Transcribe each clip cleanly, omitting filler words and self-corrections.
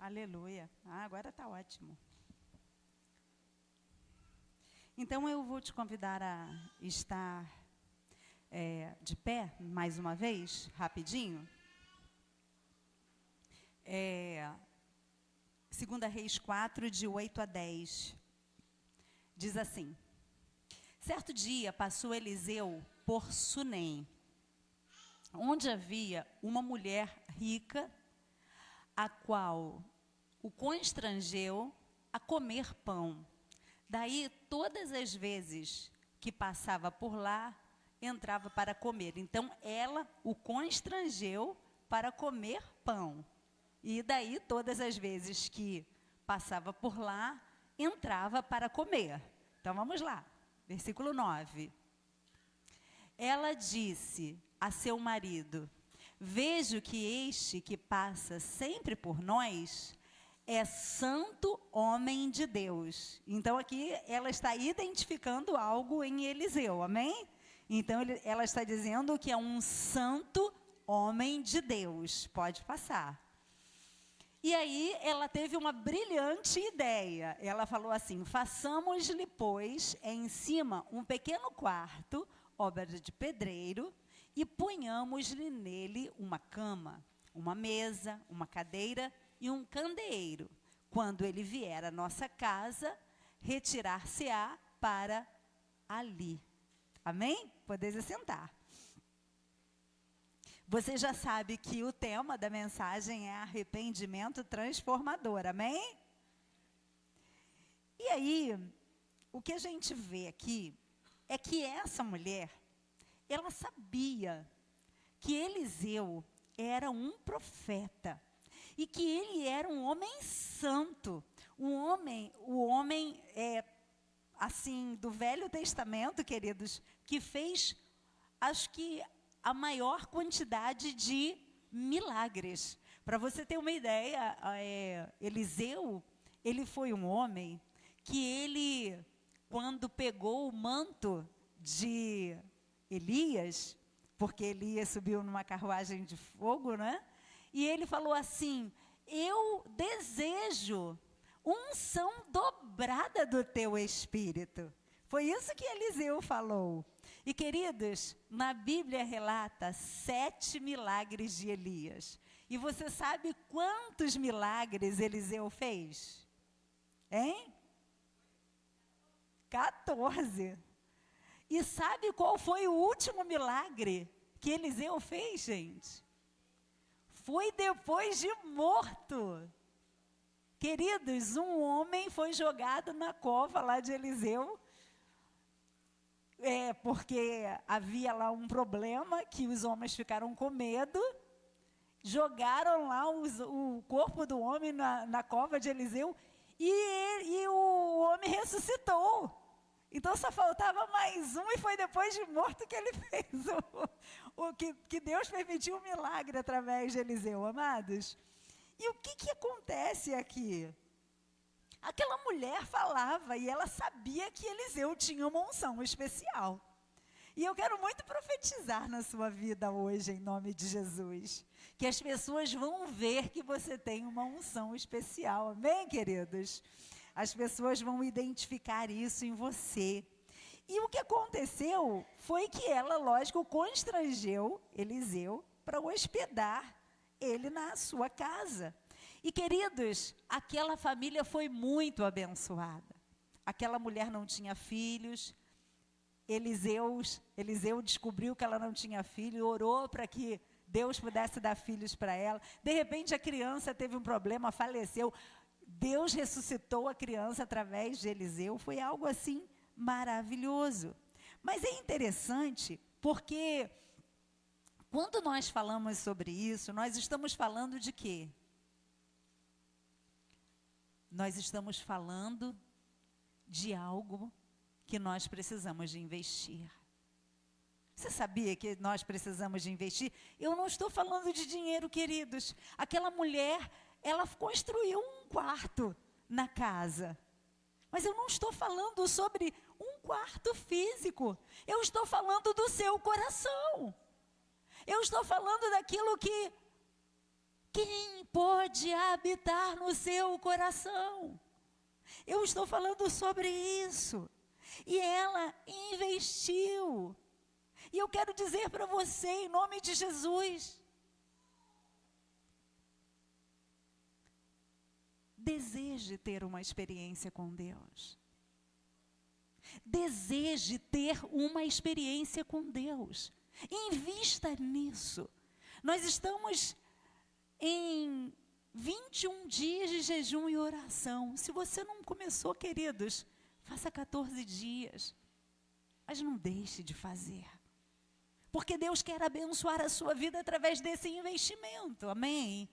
Aleluia. Agora está ótimo. Então eu vou te convidar a estar de pé, mais uma vez, rapidinho. 2 Reis 4, de 8 a 10. Diz assim: certo dia passou Eliseu por Sunem, onde havia uma mulher rica, a qual o constrangeu a comer pão. Daí, todas as vezes que passava por lá, entrava para comer. Então, ela o constrangeu para comer pão. E daí, todas as vezes que passava por lá, entrava para comer. Então, vamos lá. Versículo 9. Ela disse a seu marido: vejo que este que passa sempre por nós é santo homem de Deus. Então aqui ela está identificando algo em Eliseu, amém? Então ela está dizendo que é um santo homem de Deus. Pode passar. E aí ela teve uma brilhante ideia. Ela falou assim: façamos-lhe, pois, em cima um pequeno quarto, obra de pedreiro, e ponhamos-lhe nele uma cama, uma mesa, uma cadeira e um candeeiro. Quando ele vier à nossa casa, retirar-se-á para ali. Amém? Podeis assentar. Você já sabe que o tema da mensagem é arrependimento transformador, amém? E aí, o que a gente vê aqui é que essa mulher, ela sabia que Eliseu era um profeta e que ele era um homem santo, o homem assim, do Velho Testamento, queridos, que fez, acho que, a maior quantidade de milagres. Para você ter uma ideia, Eliseu, ele foi um homem que ele, quando pegou o manto de Elias, porque Elias subiu numa carruagem de fogo, né? E ele falou assim: eu desejo unção dobrada do teu espírito. Foi isso que Eliseu falou. E queridos, na Bíblia relata 7 milagres de Elias. E você sabe quantos milagres Eliseu fez? Hein? 14. E sabe qual foi o último milagre que Eliseu fez, gente? Foi depois de morto. Queridos, um homem foi jogado na cova lá de Eliseu, porque havia lá um problema, que os homens ficaram com medo, jogaram lá o corpo do homem na cova de Eliseu, e o homem ressuscitou. Então só faltava mais um, e foi depois de morto que ele fez que Deus permitiu um milagre através de Eliseu, amados. E o que acontece aqui? Aquela mulher falava e ela sabia que Eliseu tinha uma unção especial. E eu quero muito profetizar na sua vida hoje, em nome de Jesus, que as pessoas vão ver que você tem uma unção especial. Amém, queridos? As pessoas vão identificar isso em você. E o que aconteceu foi que ela, lógico, constrangeu Eliseu para hospedar ele na sua casa. E, queridos, aquela família foi muito abençoada. Aquela mulher não tinha filhos. Eliseu descobriu que ela não tinha filho, orou para que Deus pudesse dar filhos para ela. De repente, a criança teve um problema, faleceu. Deus ressuscitou a criança através de Eliseu. Foi algo assim maravilhoso. Mas é interessante porque quando nós falamos sobre isso, nós estamos falando de quê? Nós estamos falando de algo que nós precisamos de investir. Você sabia que nós precisamos de investir? Eu não estou falando de dinheiro, queridos. Aquela mulher, ela construiu um quarto na casa. Mas eu não estou falando sobre um quarto físico. Eu estou falando do seu coração. Eu estou falando daquilo que quem pode habitar no seu coração? Eu estou falando sobre isso. E ela investiu. E eu quero dizer para você, em nome de Jesus, deseje ter uma experiência com Deus. Deseje ter uma experiência com Deus. Invista nisso. Nós estamos em 21 dias de jejum e oração. Se você não começou, queridos, faça 14 dias. Mas não deixe de fazer. Porque Deus quer abençoar a sua vida através desse investimento. Amém?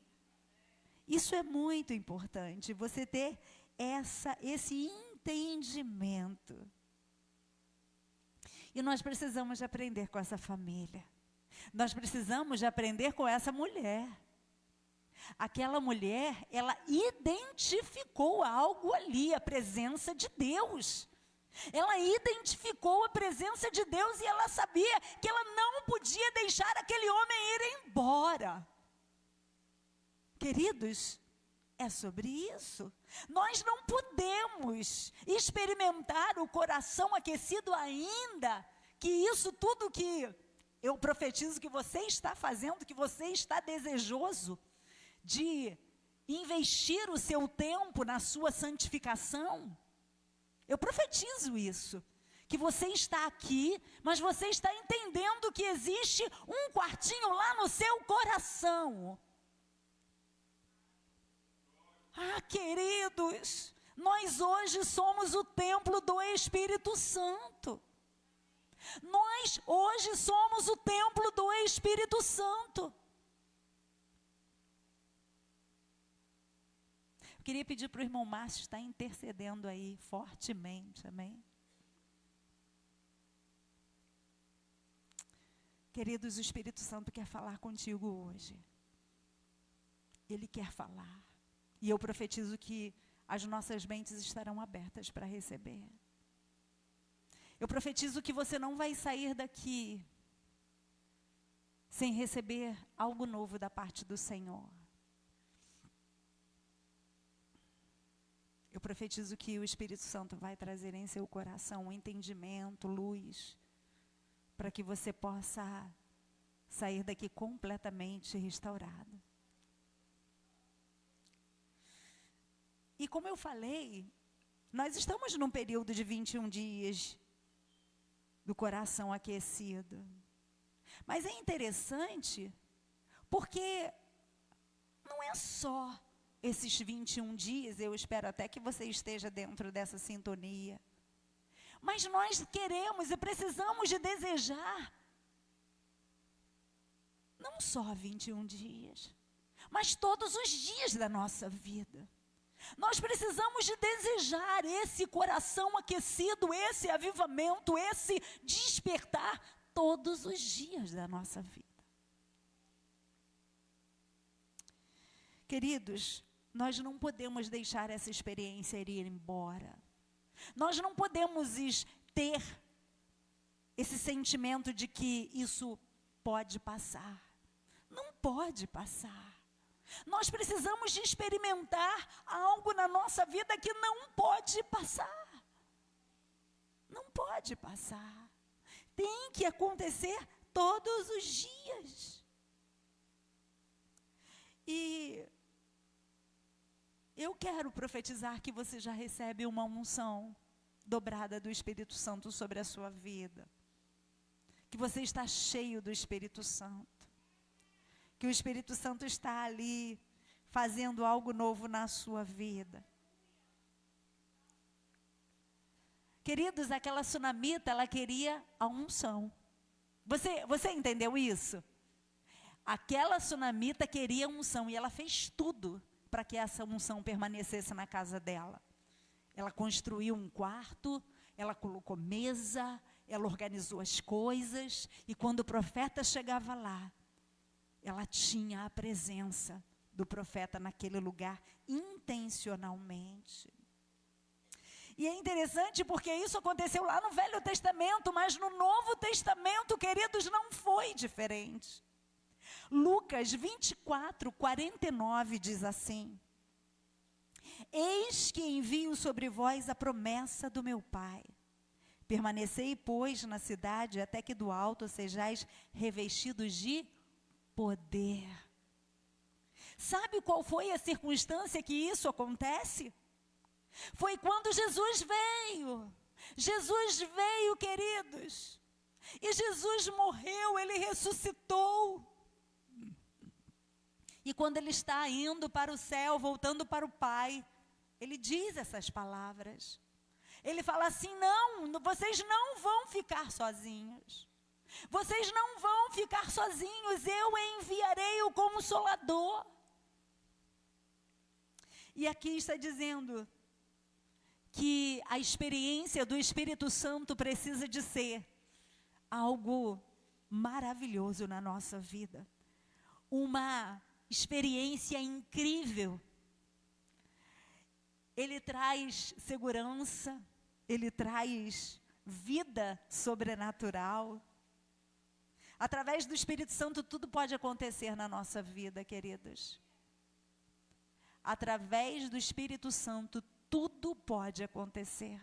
Isso é muito importante, você ter esse entendimento. E nós precisamos de aprender com essa família. Nós precisamos de aprender com essa mulher. Aquela mulher, ela identificou algo ali, a presença de Deus. Ela identificou a presença de Deus e ela sabia que ela não podia deixar aquele homem ir embora. Queridos, é sobre isso. Nós não podemos experimentar o coração aquecido ainda, que isso tudo que eu profetizo que você está fazendo, que você está desejoso de investir o seu tempo na sua santificação. Eu profetizo isso, que você está aqui, mas você está entendendo que existe um quartinho lá no seu coração. Ah, queridos, nós hoje somos o templo do Espírito Santo. Nós hoje somos o templo do Espírito Santo. Eu queria pedir para o irmão Márcio estar intercedendo aí fortemente, amém? Queridos, o Espírito Santo quer falar contigo hoje. Ele quer falar. E eu profetizo que as nossas mentes estarão abertas para receber. Eu profetizo que você não vai sair daqui sem receber algo novo da parte do Senhor. Eu profetizo que o Espírito Santo vai trazer em seu coração um entendimento, luz, para que você possa sair daqui completamente restaurado. E como eu falei, nós estamos num período de 21 dias do coração aquecido. Mas é interessante, porque não é só esses 21 dias, eu espero até que você esteja dentro dessa sintonia. Mas nós queremos e precisamos de desejar, não só 21 dias, mas todos os dias da nossa vida. Nós precisamos de desejar esse coração aquecido, esse avivamento, esse despertar todos os dias da nossa vida. Queridos, nós não podemos deixar essa experiência ir embora. Nós não podemos ter esse sentimento de que isso pode passar. Não pode passar. Nós precisamos de experimentar algo na nossa vida que não pode passar. Não pode passar. Tem que acontecer todos os dias. E eu quero profetizar que você já recebe uma unção dobrada do Espírito Santo sobre a sua vida. Que você está cheio do Espírito Santo. Que o Espírito Santo está ali fazendo algo novo na sua vida. Queridos, aquela sunamita, ela queria a unção. Você entendeu isso? Aquela sunamita queria unção e ela fez tudo para que essa unção permanecesse na casa dela. Ela construiu um quarto, ela colocou mesa, ela organizou as coisas e quando o profeta chegava lá, ela tinha a presença do profeta naquele lugar intencionalmente. E é interessante porque isso aconteceu lá no Velho Testamento, mas no Novo Testamento, queridos, não foi diferente. Lucas 24, 49 diz assim: eis que envio sobre vós a promessa do meu Pai. Permanecei, pois, na cidade, até que do alto sejais revestidos de poder. Sabe qual foi a circunstância que isso acontece? Foi quando Jesus veio. Jesus veio, queridos. E Jesus morreu, ele ressuscitou. E quando ele está indo para o céu, voltando para o Pai, ele diz essas palavras. Ele fala assim: não, vocês não vão ficar sozinhos. Vocês não vão ficar sozinhos, eu enviarei o Consolador. E aqui está dizendo que a experiência do Espírito Santo precisa de ser algo maravilhoso na nossa vida. Uma experiência incrível. Ele traz segurança, ele traz vida sobrenatural. Através do Espírito Santo tudo pode acontecer na nossa vida, queridos. Através do Espírito Santo tudo pode acontecer.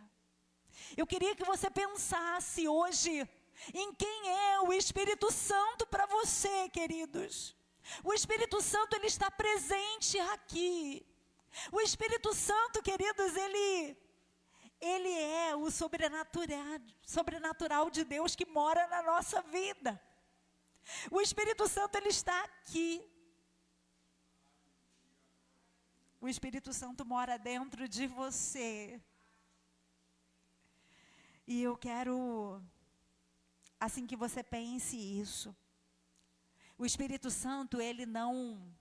Eu queria que você pensasse hoje em quem é o Espírito Santo para você, queridos. O Espírito Santo, ele está presente aqui. O Espírito Santo, queridos, ele é o sobrenatural de Deus que mora na nossa vida. O Espírito Santo, ele está aqui. O Espírito Santo mora dentro de você. E eu quero, assim que você pense isso, o Espírito Santo, ele não...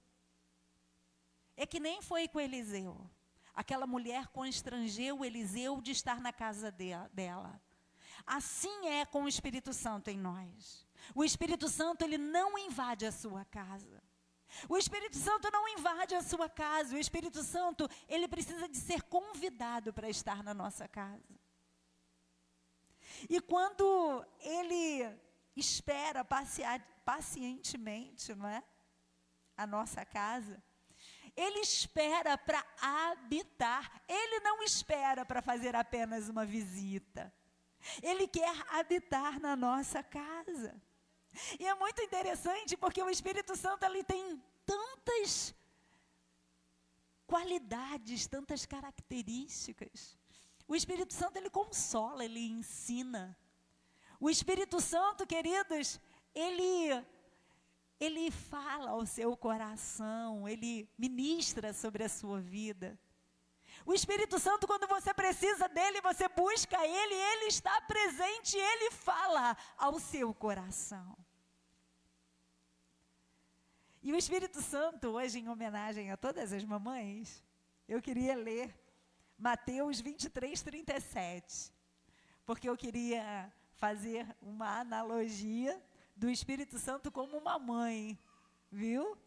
É que nem foi com Eliseu. Aquela mulher constrangeu Eliseu de estar na casa dela. Assim é com o Espírito Santo em nós. O Espírito Santo, ele não invade a sua casa. O Espírito Santo não invade a sua casa. O Espírito Santo, ele precisa de ser convidado para estar na nossa casa. E quando ele espera pacientemente, não é? A nossa casa, ele espera para habitar. Ele não espera para fazer apenas uma visita. Ele quer habitar na nossa casa. E é muito interessante porque o Espírito Santo, ele tem tantas qualidades, tantas características. O Espírito Santo, ele consola, ele ensina. O Espírito Santo, queridos, ele fala ao seu coração, ele ministra sobre a sua vida. O Espírito Santo, quando você precisa dele, você busca ele, ele está presente, ele fala ao seu coração. E o Espírito Santo, hoje, em homenagem a todas as mamães, eu queria ler Mateus 23, 37, porque eu queria fazer uma analogia do Espírito Santo como uma mãe, viu?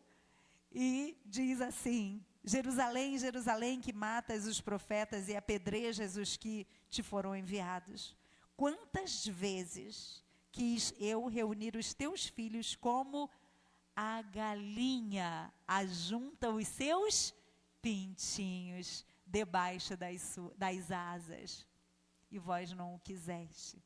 E diz assim: Jerusalém, Jerusalém, que matas os profetas e apedrejas os que te foram enviados. Quantas vezes quis eu reunir os teus filhos como a galinha ajunta os seus pintinhos debaixo das asas, e vós não o quiseste.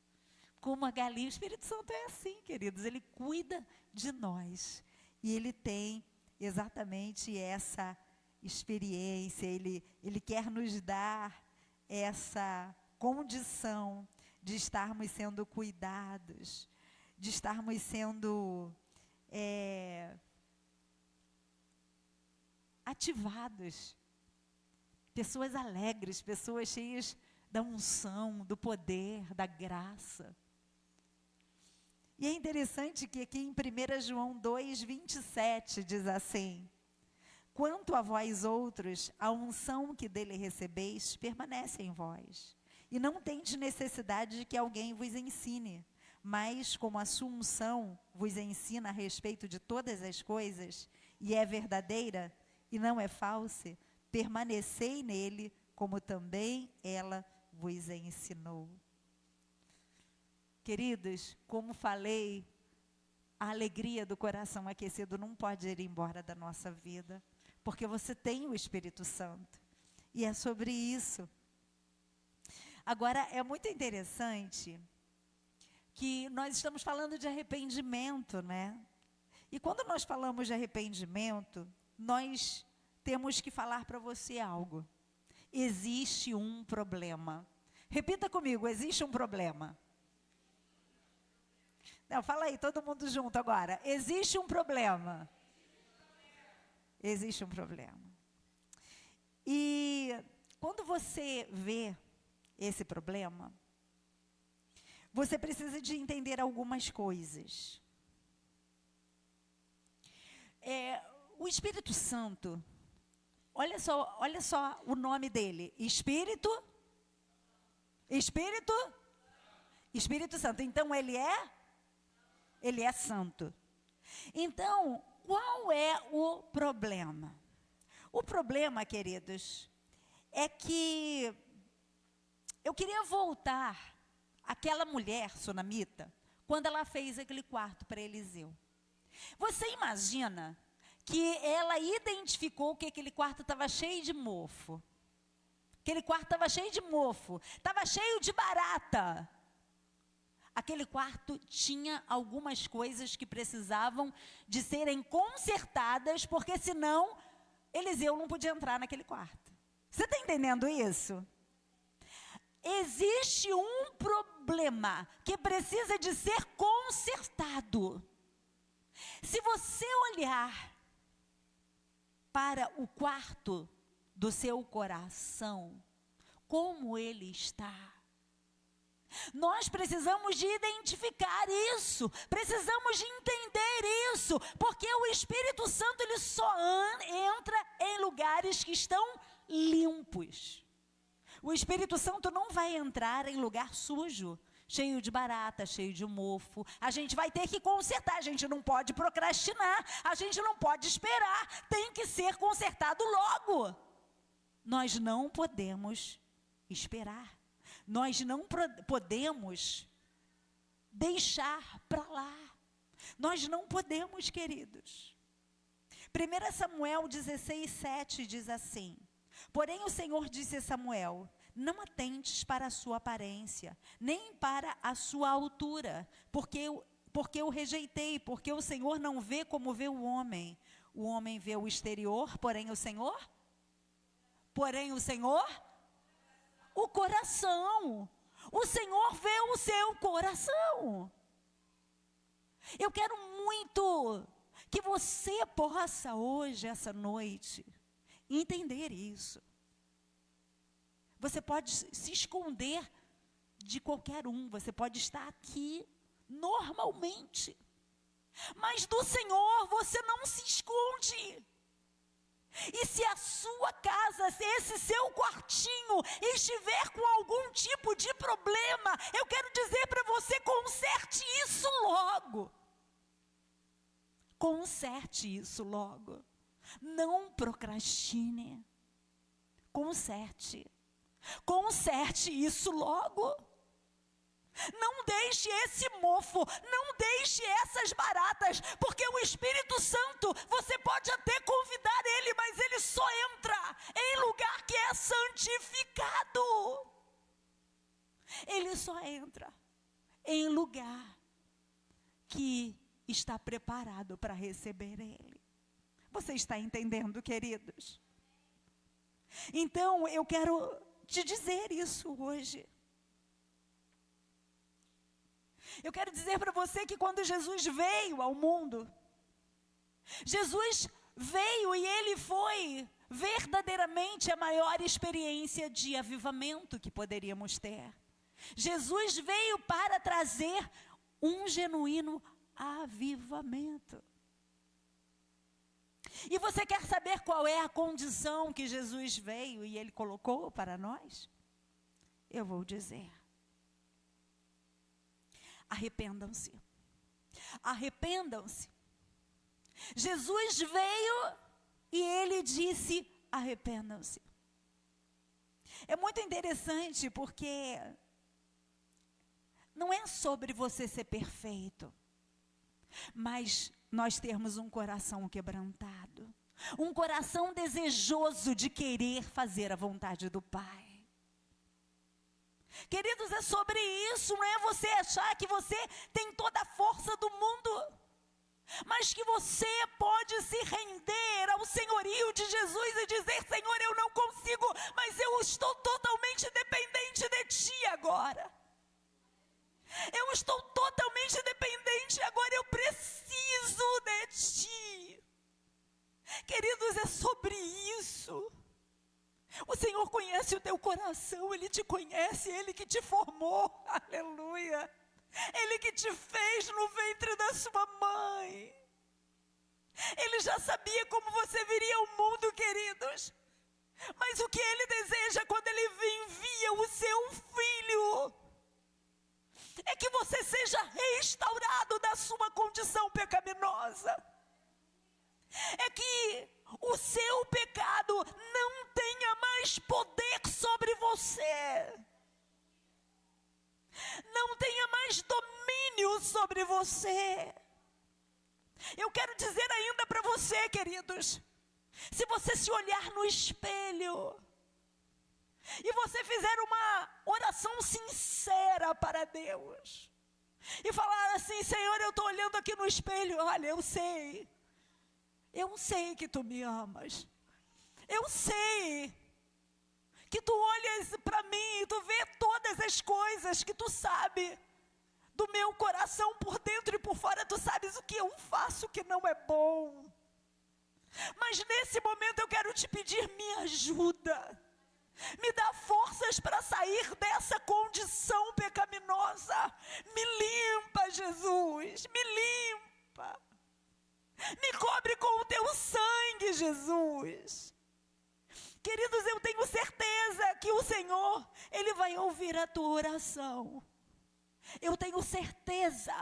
Como a galinha, o Espírito Santo é assim, queridos, ele cuida de nós. E ele tem exatamente essa experiência, ele quer nos dar essa condição de estarmos sendo cuidados, de estarmos sendo ativados. Pessoas alegres, pessoas cheias da unção, do poder, da graça. E é interessante que aqui em 1 João 2, 27 diz assim: quanto a vós outros, a unção que dele recebeis permanece em vós, e não tendes necessidade de que alguém vos ensine, mas como a sua unção vos ensina a respeito de todas as coisas, e é verdadeira e não é falsa, permanecei nele, como também ela vos ensinou. Queridos, como falei a alegria do coração aquecido não pode ir embora da nossa vida, porque você tem o Espírito Santo. E é sobre isso. Agora, é muito interessante que nós estamos falando de arrependimento, né? E quando nós falamos de arrependimento, nós temos que falar para você algo. Existe um problema. Repita comigo, existe um problema. Não, fala aí, todo mundo junto agora. Existe um problema. Existe um problema. E quando você vê esse problema, você precisa de entender algumas coisas. O Espírito Santo, olha só o nome dele. Espírito Santo. Então, ele é santo. Então, qual é o problema? O problema, queridos, é que eu queria voltar àquela mulher sunamita, quando ela fez aquele quarto para Eliseu. Você imagina que ela identificou que aquele quarto estava cheio de mofo. Aquele quarto estava cheio de mofo, estava cheio de barata. Aquele quarto tinha algumas coisas que precisavam de serem consertadas, porque senão Eliseu não podia entrar naquele quarto. Você está entendendo isso? Existe um problema que precisa de ser consertado. Se você olhar para o quarto do seu coração, como ele está, nós precisamos de identificar isso, precisamos de entender isso, porque o Espírito Santo ele só entra em lugares que estão limpos. O Espírito Santo não vai entrar em lugar sujo, cheio de barata, cheio de mofo. A gente vai ter que consertar, a gente não pode procrastinar, a gente não pode esperar, tem que ser consertado logo. Nós não podemos esperar. Nós não podemos deixar para lá. Nós não podemos, queridos. 1 Samuel 16:7 diz assim: porém o Senhor disse a Samuel: não atentes para a sua aparência, nem para a sua altura, porque eu rejeitei, porque o Senhor não vê como vê o homem. O homem vê o exterior, porém o Senhor, o coração. O Senhor vê o seu coração. Eu quero muito que você possa hoje, essa noite, entender isso. Você pode se esconder de qualquer um, você pode estar aqui normalmente, mas do Senhor você não se esconde. E se a sua casa, se esse seu quartinho estiver com algum tipo de problema, eu quero dizer para você, conserte isso logo. Conserte isso logo. Não procrastine. Conserte isso logo. Não deixe esse mofo, não deixe essas baratas, porque o Espírito Santo, você pode até convidar ele, mas ele só entra em lugar que é santificado. Ele só entra em lugar que está preparado para receber ele. Você está entendendo, queridos? Então, eu quero te dizer isso hoje. Eu quero dizer para você que quando Jesus veio ao mundo, Jesus veio e ele foi verdadeiramente a maior experiência de avivamento que poderíamos ter. Jesus veio para trazer um genuíno avivamento. E você quer saber qual é a condição que Jesus veio e ele colocou para nós? Eu vou dizer. Arrependam-se. Arrependam-se. Jesus veio e ele disse: arrependam-se. É muito interessante porque não é sobre você ser perfeito. mas nós termos um coração quebrantado, um coração desejoso de querer fazer a vontade do Pai. Queridos, é sobre isso, não é você achar que você tem toda a força do mundo, mas que você pode se render ao senhorio de Jesus e dizer: Senhor, eu não consigo, mas eu estou totalmente dependente de Ti agora. Eu estou totalmente dependente agora, eu preciso de Ti. Queridos, é sobre isso. O Senhor conhece o teu coração, Ele te conhece, Ele que te formou, aleluia. Ele que te fez no ventre da sua mãe. Ele já sabia como você viria ao mundo, queridos. Mas o que Ele deseja quando Ele envia o seu Filho é que você seja restaurado da sua condição pecaminosa. É que o seu pecado não tenha mais poder sobre você. Não tenha mais domínio sobre você. Eu quero dizer ainda para você, queridos, se você se olhar no espelho e você fizer uma oração sincera para Deus e falar assim: Senhor, eu estou olhando aqui no espelho, olha, eu sei que Tu me amas, eu sei que Tu olhas para mim e Tu vê todas as coisas, que Tu sabe do meu coração por dentro e por fora, Tu sabes o que eu faço que não é bom. Mas nesse momento eu quero te pedir, me ajuda, me dá forças para sair dessa condição pecaminosa. Me limpa, Jesus, me limpa. Me cobre com o Teu sangue, Jesus. Queridos, eu tenho certeza que o Senhor, Ele vai ouvir a tua oração. Eu tenho certeza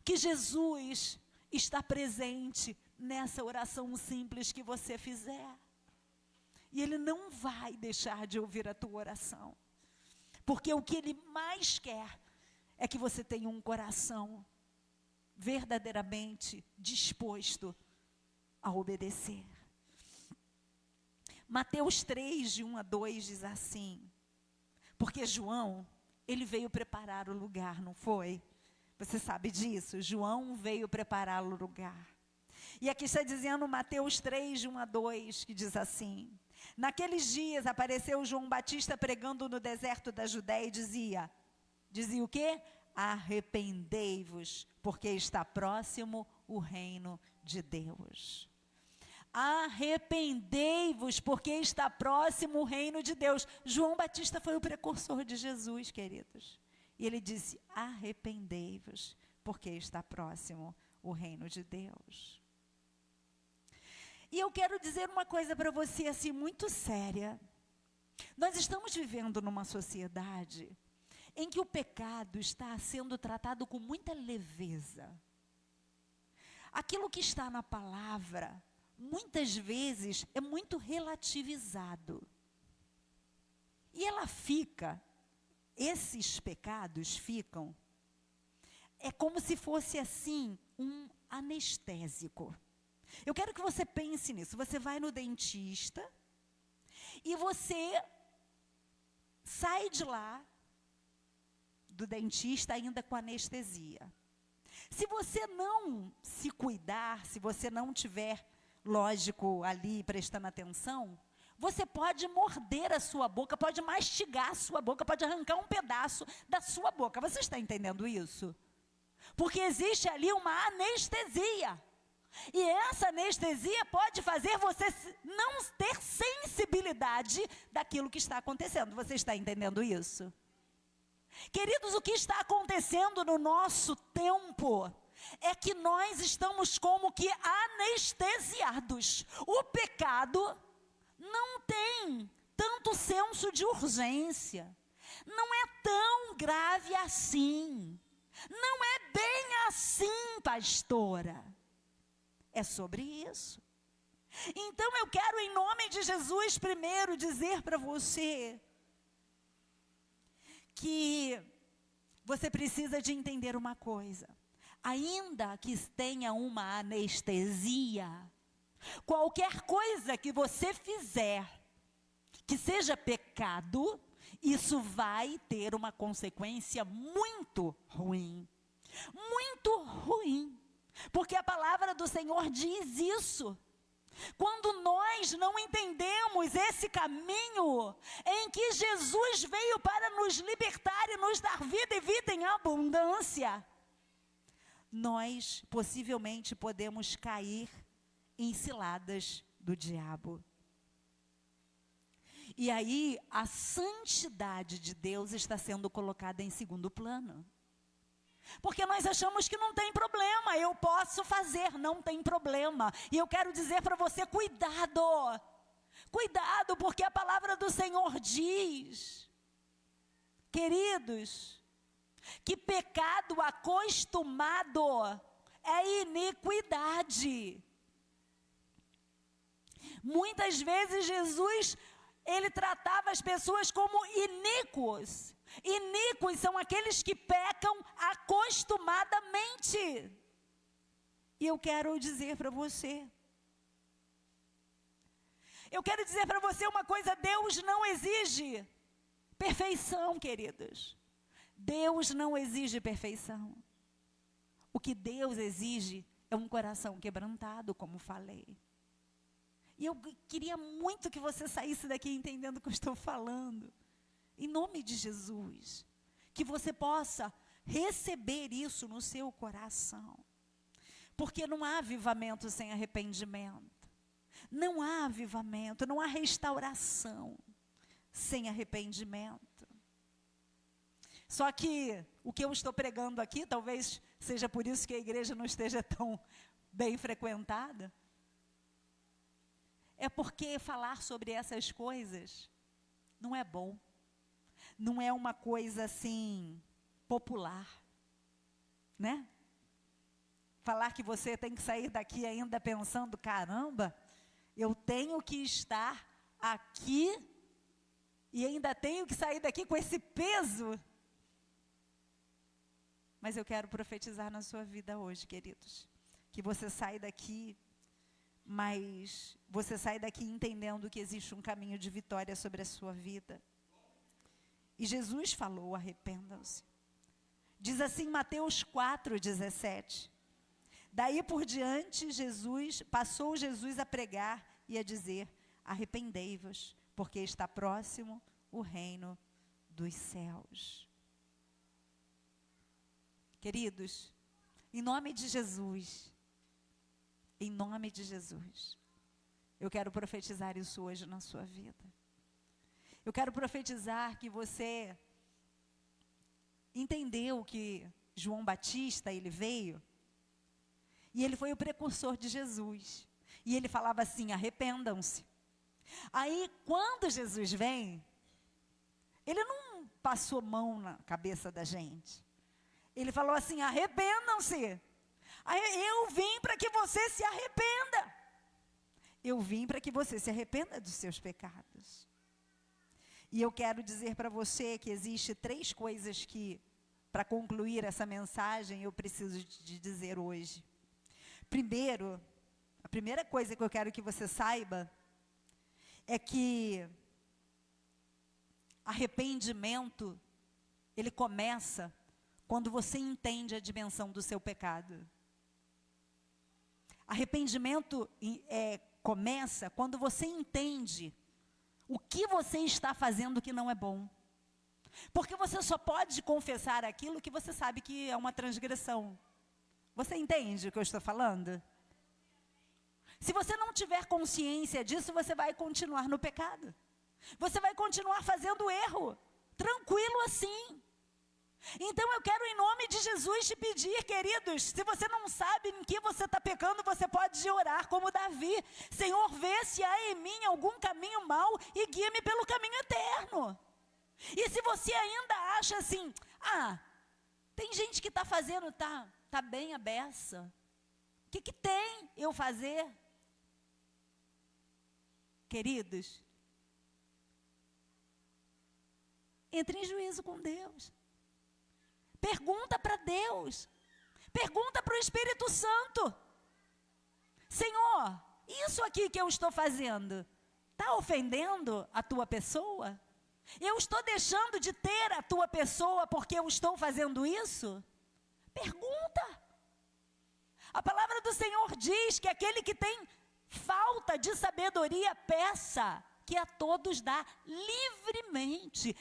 que Jesus está presente nessa oração simples que você fizer. E Ele não vai deixar de ouvir a tua oração. Porque o que Ele mais quer é que você tenha um coração verdadeiramente disposto a obedecer. Mateus 3, de 1 a 2 diz assim: porque João, ele veio preparar o lugar, não foi? Você sabe disso? João veio preparar o lugar. E aqui está dizendo Mateus 3, de 1 a 2, que diz assim: naqueles dias apareceu João Batista pregando no deserto da Judéia e dizia o quê? Arrependei-vos, porque está próximo o reino de Deus. Arrependei-vos, porque está próximo o reino de Deus. João Batista foi o precursor de Jesus, queridos. E ele disse: arrependei-vos, porque está próximo o reino de Deus. E eu quero dizer uma coisa para você assim muito séria. Nós estamos vivendo numa sociedade em que o pecado está sendo tratado com muita leveza. Aquilo que está na palavra, muitas vezes, é muito relativizado. E esses pecados ficam, é como se fosse assim, um anestésico. Eu quero que você pense nisso. Você vai no dentista e você sai de lá do dentista ainda com anestesia. Se você não se cuidar, se você não tiver, lógico, ali prestando atenção, você pode morder a sua boca, pode mastigar a sua boca, pode arrancar um pedaço da sua boca. Você está entendendo isso? Porque existe ali uma anestesia. E essa anestesia pode fazer você não ter sensibilidade daquilo que está acontecendo. Você está entendendo isso? Queridos, o que está acontecendo no nosso tempo é que nós estamos como que anestesiados. O pecado não tem tanto senso de urgência. Não é tão grave assim. Não é bem assim, pastora. É sobre isso. Então eu quero, em nome de Jesus, primeiro dizer para você que você precisa de entender uma coisa. ainda que tenha uma anestesia, qualquer coisa que você fizer, que seja pecado, isso vai ter uma consequência muito ruim. Muito ruim. Porque a palavra do Senhor diz isso. Quando nós não entendemos esse caminho em que Jesus veio para nos libertar e nos dar vida e vida em abundância, nós possivelmente podemos cair em ciladas do diabo. E aí a santidade de Deus está sendo colocada em segundo plano. Porque nós achamos que não tem problema, eu posso fazer, não tem problema. E eu quero dizer para você, cuidado. Cuidado, porque a palavra do Senhor diz, queridos, que pecado acostumado é iniquidade. Muitas vezes Jesus, ele tratava as pessoas como iníquos. Iníquos são aqueles que pecam acostumadamente. E eu quero dizer para você, uma coisa: Deus não exige perfeição, queridos. Deus não exige perfeição. O que Deus exige é um coração quebrantado, como falei. E eu queria muito que você saísse daqui entendendo o que eu estou falando. Em nome de Jesus, que você possa receber isso no seu coração. Porque não há avivamento sem arrependimento. Não há avivamento, não há restauração sem arrependimento. Só que o que eu estou pregando aqui, talvez seja por isso que a igreja não esteja tão bem frequentada, é porque falar sobre essas coisas não é bom. Não é uma coisa assim, popular, né? Falar que você tem que sair daqui ainda pensando, caramba, eu tenho que estar aqui e ainda tenho que sair daqui com esse peso. Mas eu quero profetizar na sua vida hoje, queridos, que você sai daqui, mas você sai daqui entendendo que existe um caminho de vitória sobre a sua vida. E Jesus falou, arrependam-se. Diz assim Mateus 4:17. Daí por diante, passou Jesus a pregar e a dizer, arrependei-vos, porque está próximo o reino dos céus. Queridos, em nome de Jesus, eu quero profetizar isso hoje na sua vida. Eu quero profetizar que você entendeu que João Batista, ele veio, e ele foi o precursor de Jesus. E ele falava assim, arrependam-se. Aí, quando Jesus vem, ele não passou mão na cabeça da gente. Ele falou assim, arrependam-se. Aí, eu vim para que você se arrependa. Eu vim para que você se arrependa dos seus pecados. E eu quero dizer para você que existe 3 coisas que, para concluir essa mensagem, eu preciso de dizer hoje. Primeiro, a primeira coisa que eu quero que você saiba é que arrependimento, ele começa quando você entende a dimensão do seu pecado. Arrependimento começa quando você entende o que você está fazendo que não é bom. Porque você só pode confessar aquilo que você sabe que é uma transgressão. Você entende o que eu estou falando? Se você não tiver consciência disso, você vai continuar no pecado. Você vai continuar fazendo erro. Tranquilo assim. Então eu quero em nome de Jesus te pedir, queridos, se você não sabe em que você está pecando, você pode orar como Davi. Senhor, vê se há em mim algum caminho mau e guia-me pelo caminho eterno. E se você ainda acha assim, tem gente que está fazendo, tá bem a beça. O que tem eu fazer? Queridos, entre em juízo com Deus. Pergunta para Deus. Pergunta para o Espírito Santo. Senhor, isso aqui que eu estou fazendo, está ofendendo a tua pessoa? Eu estou deixando de ter a tua pessoa porque eu estou fazendo isso? Pergunta. A palavra do Senhor diz que aquele que tem falta de sabedoria, peça, que a todos dá livremente.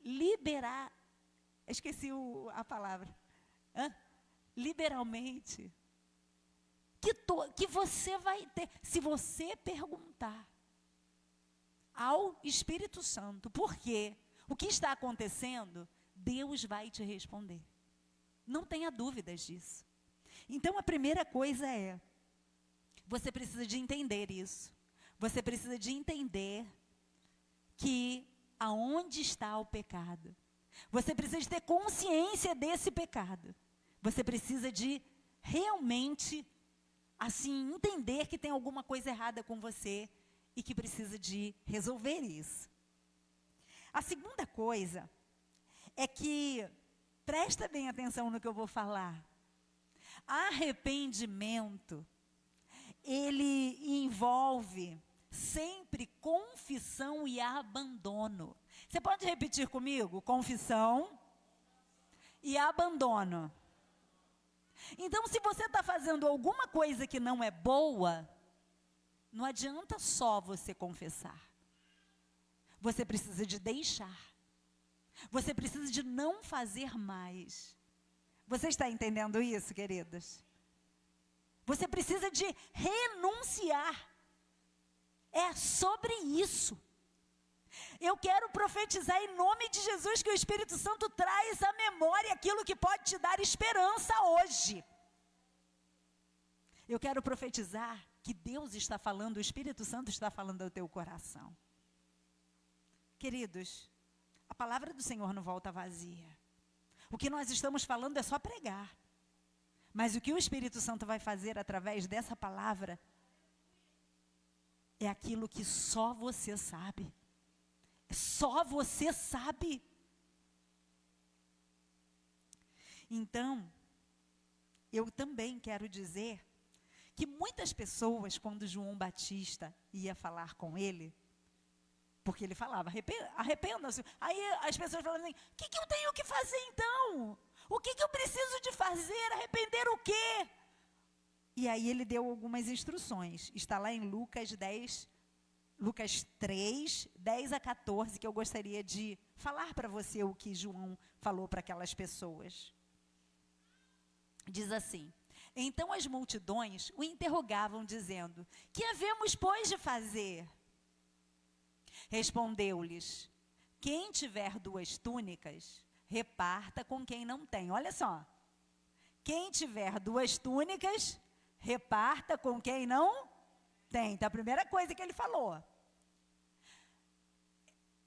Liberar, esqueci a palavra. Liberalmente. Que você vai ter, se você perguntar ao Espírito Santo, por quê? O que está acontecendo? Deus vai te responder. Não tenha dúvidas disso. Então, a primeira coisa é, você precisa de entender isso. Você precisa de entender que aonde está o pecado. Você precisa de ter consciência desse pecado. Você precisa de realmente, assim, entender que tem alguma coisa errada com você e que precisa de resolver isso. A segunda coisa é que, presta bem atenção no que eu vou falar. Arrependimento, ele envolve sempre confissão e abandono. Você pode repetir comigo? Confissão e abandono. Então, se você está fazendo alguma coisa que não é boa, não adianta só você confessar. Você precisa de deixar. Você precisa de não fazer mais. Você está entendendo isso, queridas? Você precisa de renunciar. É sobre isso. Eu quero profetizar em nome de Jesus que o Espírito Santo traz à memória aquilo que pode te dar esperança hoje. Eu quero profetizar que Deus está falando, o Espírito Santo está falando ao teu coração. Queridos, a palavra do Senhor não volta vazia. O que nós estamos falando é só pregar. Mas o que o Espírito Santo vai fazer através dessa palavra é aquilo que só você sabe. Só você sabe. Então, eu também quero dizer que muitas pessoas, quando João Batista ia falar com ele, porque ele falava, arrependa-se. Aí as pessoas falavam assim, o que eu tenho que fazer então? O que eu preciso de fazer? Arrepender o quê? E aí ele deu algumas instruções. Está lá em Lucas 3, 10 a 14, que eu gostaria de falar para você o que João falou para aquelas pessoas. Diz assim, então as multidões o interrogavam dizendo, que havemos, pois, de fazer? Respondeu-lhes, quem tiver 2 túnicas, reparta com quem não tem. Olha só, quem tiver 2 túnicas, reparta com quem não tem. Então, a primeira coisa que ele falou,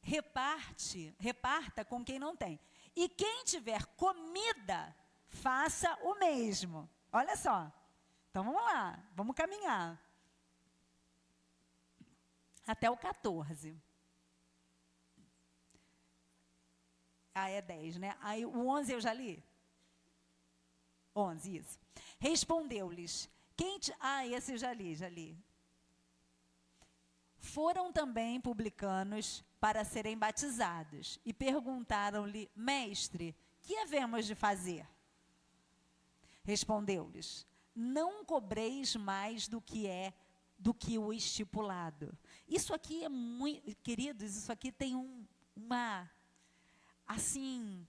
reparta com quem não tem. E quem tiver comida, faça o mesmo. Olha só, então vamos lá, vamos caminhar. Até o 14. É 10, né? Aí o 11 eu já li? 11, isso. Respondeu-lhes, esse eu já li. Foram também publicanos para serem batizados e perguntaram-lhe, mestre, que havemos de fazer? Respondeu-lhes, não cobreis mais do que o estipulado. Isso aqui é muito, queridos, isso aqui tem assim,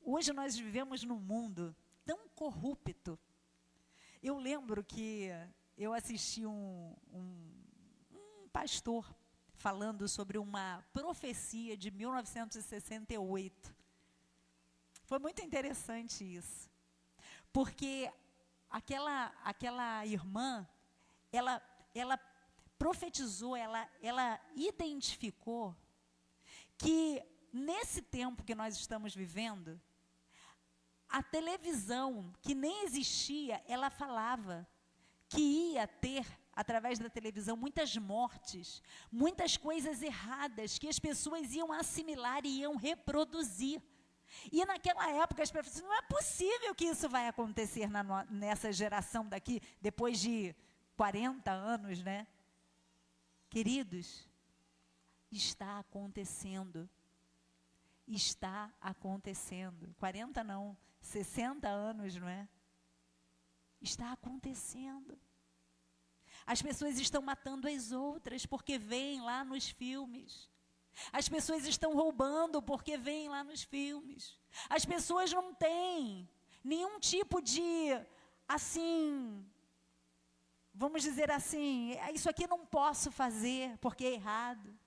hoje nós vivemos num mundo tão corrupto. Eu lembro que eu assisti um pastor falando sobre uma profecia de 1968. Foi muito interessante isso. Porque aquela irmã, ela profetizou, ela identificou que nesse tempo que nós estamos vivendo, a televisão, que nem existia, ela falava que ia ter, através da televisão, muitas mortes, muitas coisas erradas que as pessoas iam assimilar e iam reproduzir. E naquela época as pessoas não é possível que isso vai acontecer nessa geração daqui, depois de 40 anos, né? Queridos, está acontecendo. Está acontecendo. 40 não, 60 anos, não é? Está acontecendo. As pessoas estão matando as outras porque veem lá nos filmes. As pessoas estão roubando porque veem lá nos filmes. As pessoas não têm nenhum tipo de, assim, vamos dizer assim, isso aqui não posso fazer porque é errado.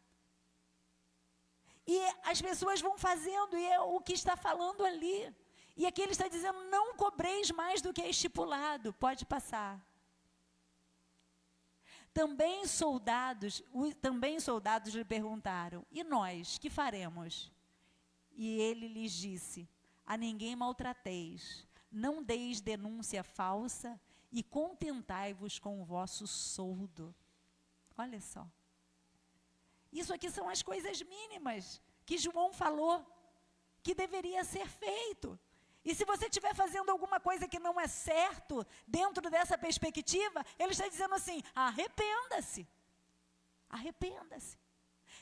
E as pessoas vão fazendo, e é o que está falando ali. E aqui ele está dizendo, não cobreis mais do que é estipulado. Pode passar. Também soldados lhe perguntaram, e nós, que faremos? E ele lhes disse, a ninguém maltrateis, não deis denúncia falsa e contentai-vos com o vosso soldo. Olha só. Isso aqui são as coisas mínimas que João falou, que deveria ser feito. E se você estiver fazendo alguma coisa que não é certo, dentro dessa perspectiva, ele está dizendo assim, arrependa-se. Arrependa-se.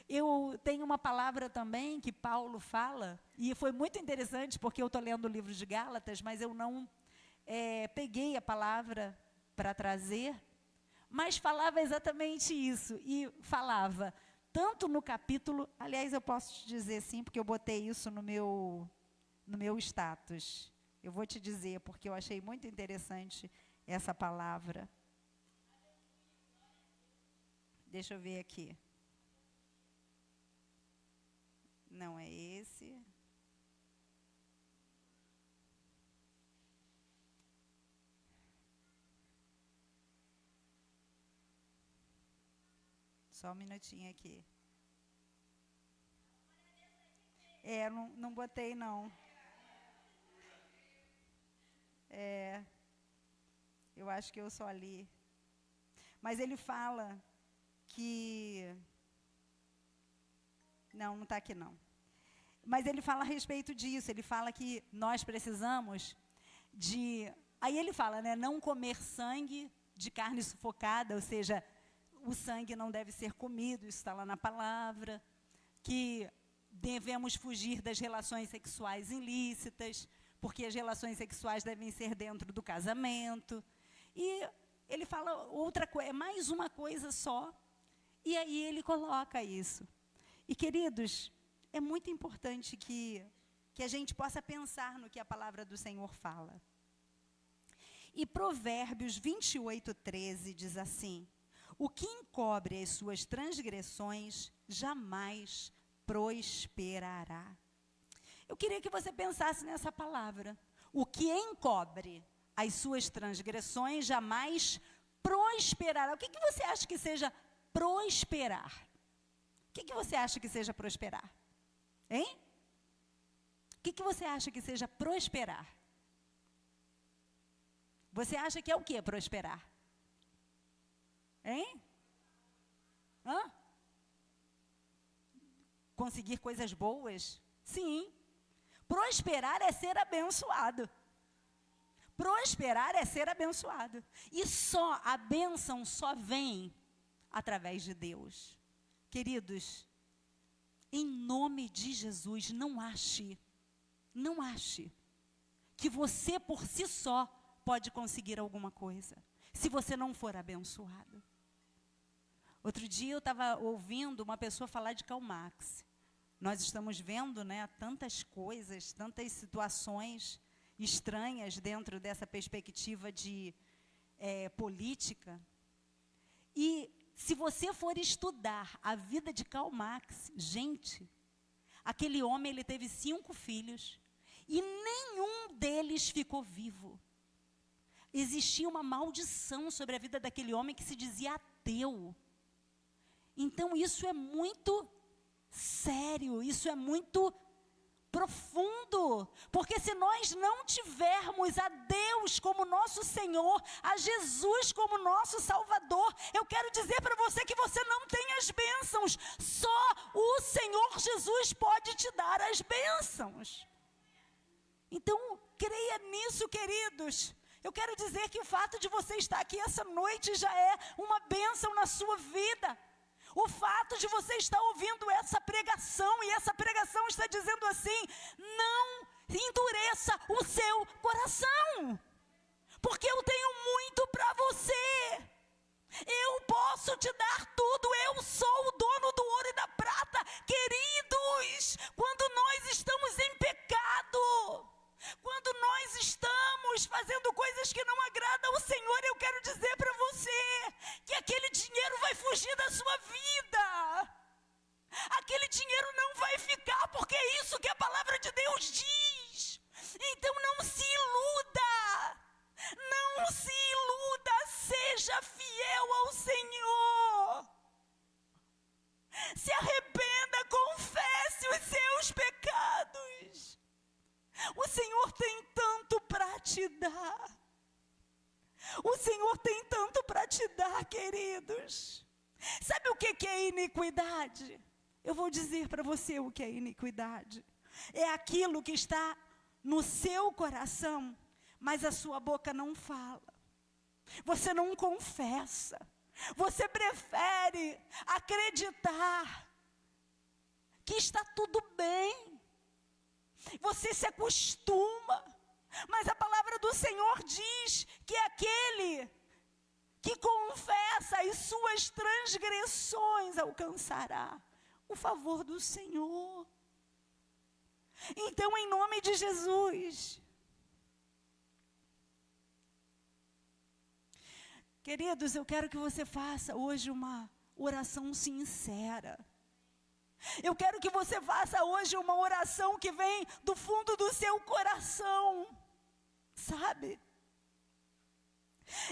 Eu tenho uma palavra também que Paulo fala, e foi muito interessante, porque eu estou lendo o livro de Gálatas, mas eu não peguei a palavra para trazer, mas falava exatamente isso, e falava, tanto no capítulo, aliás, eu posso te dizer sim, porque eu botei isso no meu status. Eu vou te dizer, porque eu achei muito interessante essa palavra. Deixa eu ver aqui. Não é esse. Só um minutinho aqui. Não botei não. Eu acho que eu só li. Mas ele fala que... Não está aqui não. Mas ele fala a respeito disso, ele fala que nós precisamos de... Aí ele fala, né, não comer sangue de carne sufocada, ou seja, o sangue não deve ser comido, isso está lá na palavra, que devemos fugir das relações sexuais ilícitas, porque as relações sexuais devem ser dentro do casamento. E ele fala outra coisa, é mais uma coisa só, e aí ele coloca isso. E, queridos, é muito importante que a gente possa pensar no que a palavra do Senhor fala. E Provérbios 28:13 diz assim, o que encobre as suas transgressões jamais prosperará. Eu queria que você pensasse nessa palavra. O que encobre as suas transgressões jamais prosperará. O que você acha que seja prosperar? O que você acha que seja prosperar? Hein? O que você acha que seja prosperar? Você acha que é o que prosperar? Hein? Hã? Conseguir coisas boas? Sim. Prosperar é ser abençoado. Prosperar é ser abençoado. E a bênção só vem através de Deus. Queridos, em nome de Jesus, não ache que você por si só pode conseguir alguma coisa, se você não for abençoado. Outro dia eu estava ouvindo uma pessoa falar de Karl Marx. Nós estamos vendo, né, tantas coisas, tantas situações estranhas dentro dessa perspectiva de política. E se você for estudar a vida de Karl Marx, gente, aquele homem ele teve 5 filhos e nenhum deles ficou vivo. Existia uma maldição sobre a vida daquele homem que se dizia ateu. Então isso é muito sério, isso é muito profundo, porque se nós não tivermos a Deus como nosso Senhor, a Jesus como nosso Salvador, eu quero dizer para você que você não tem as bênçãos, só o Senhor Jesus pode te dar as bênçãos. Então, creia nisso, queridos. Eu quero dizer que o fato de você estar aqui essa noite já é uma bênção na sua vida. O fato de você estar ouvindo essa pregação, e essa pregação está dizendo assim: não endureça o seu coração, porque eu tenho muito para você. Eu posso te dar tudo, eu sou o dono do ouro e da prata. Queridos, quando nós estamos em pecado, quando nós estamos fazendo coisas que não agradam ao Senhor, eu quero dizer para você que aquele dinheiro vai fugir da sua vida. Aquele dinheiro não vai ficar, porque é isso que a palavra de Deus diz. Então não se iluda. Não se iluda, seja fiel ao Senhor. Se arrependa, confesse os seus pecados. O Senhor tem tanto para te dar. O Senhor tem tanto para te dar, queridos. Sabe o que é iniquidade? Eu vou dizer para você o que é iniquidade. É aquilo que está no seu coração, mas a sua boca não fala. Você não confessa. Você prefere acreditar que está tudo bem. Você se acostuma. Mas a palavra do Senhor diz que aquele que confessa as suas transgressões alcançará o favor do Senhor. Então, em nome de Jesus, queridos, eu quero que você faça hoje uma oração sincera. Eu quero que você faça hoje uma oração que vem do fundo do seu coração, sabe?